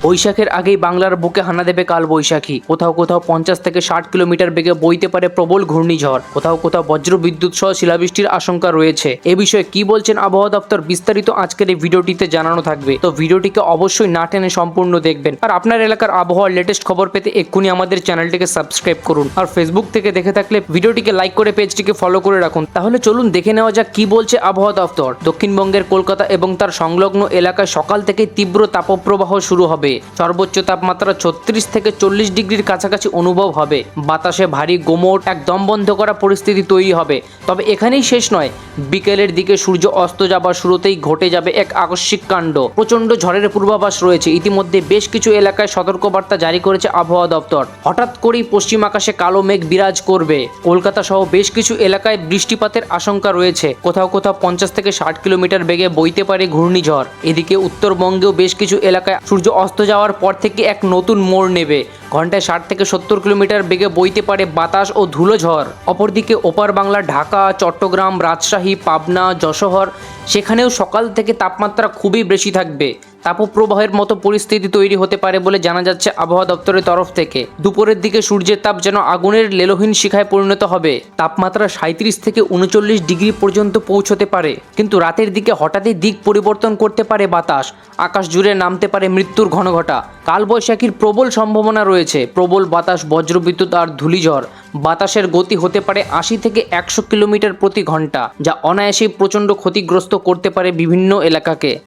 বৈশাখের আগেই বাংলার বুকে হানা দেবে কাল বৈশাখী। কোথাও কোথাও 50 থেকে 60 কিলোমিটার বেগে বইতে পারে প্রবল ঘূর্ণিঝড়। কোথাও কোথাও বজ্র বিদ্যুৎ সহ শিলাবৃষ্টির আশঙ্কা রয়েছে। এ বিষয়ে কি বলছেন আবহাওয়া দপ্তর বিস্তারিত আজকের এই ভিডিওটিতে জানানো থাকবে। তো ভিডিওটিকে অবশ্যই না টেনে সম্পূর্ণ দেখবেন। আর আপনার এলাকার আবহাওয়ার লেটেস্ট খবর পেতে এক্ষুনি আমাদের চ্যানেলটিকে সাবস্ক্রাইব করুন। আর ফেসবুক থেকে দেখে থাকলে ভিডিওটিকে লাইক করে পেজটিকে ফলো করে রাখুন। তাহলে চলুন দেখে নেওয়া যাক কি বলছে আবহাওয়া দপ্তর। দক্ষিণবঙ্গের কলকাতা এবং তার সংলগ্ন এলাকায় সকাল থেকে তীব্র তাপপ্রবাহ শুরু হবে। সর্বোচ্চ তাপমাত্রা 36 থেকে 40 ডিগ্রির কাছাকাছি অনুভব হবে। বাতাসে ভারী গোমট এক দম বন্ধ করা পরিস্থিতি তৈরি হবে। তবে এখানেই শেষ নয়, বিকেলের দিকে সূর্য অস্ত যাবার শুরুতেই ঘটে যাবে এক আকস্মিক কাণ্ড। প্রচণ্ড ঝড়ের পূর্বাভাস রয়েছে। ইতিমধ্যে বেশ কিছু এলাকায় সতর্কবার্তা জারি করেছে আবহাওয়া দপ্তর। হঠাৎ করেই পশ্চিম আকাশে কালো মেঘ বিরাজ করবে। কলকাতা সহ বেশ কিছু এলাকায় বৃষ্টিপাতের আশঙ্কা রয়েছে। কোথাও কোথাও 50 থেকে 60 কিলোমিটার বেগে বইতে পারে ঘূর্ণিঝড়। এদিকে উত্তরবঙ্গেও বেশ কিছু এলাকায় সূর্য অস্ত যাওয়ার পর থেকে এক নতুন মোড় নেবে। ঘন্টায় 60 থেকে 70 কিলোমিটার বেগে বইতে পারে বাতাস ও ধুলো ঝড়। অপরদিকে ওপার বাংলা ঢাকা, চট্টগ্রাম, রাজশাহী, পাবনা, যশোর সেখানেও সকাল থেকে তাপমাত্রা খুবই বেশি থাকবে। তাপপ্রবাহের মতো পরিস্থিতি তৈরি হতে পারে বলে জানা যাচ্ছে আবহাওয়া দপ্তরের তরফ থেকে। দুপুরের দিকে সূর্যের তাপ যেন আগুনের লেলোহীন শিখায় পরিণত হবে। তাপমাত্রা 37 থেকে 39 ডিগ্রি পর্যন্ত পৌঁছতে পারে। কিন্তু রাতের দিকে হঠাৎই দিক পরিবর্তন করতে পারে বাতাস। আকাশ জুড়ে নামতে পারে মৃত্যুর ঘনঘটা। কালবৈশাখীর প্রবল সম্ভাবনা রয়েছে। প্রবল বাতাস, বজ্রবিদ্যুৎ আর ধূলিঝড়। বাতাসের গতি হতে পারে 80 থেকে 100 কিলোমিটার প্রতি ঘন্টা, যা অনায়াসেই প্রচণ্ড ক্ষতিগ্রস্ত করতে পারে বিভিন্ন এলাকাকে।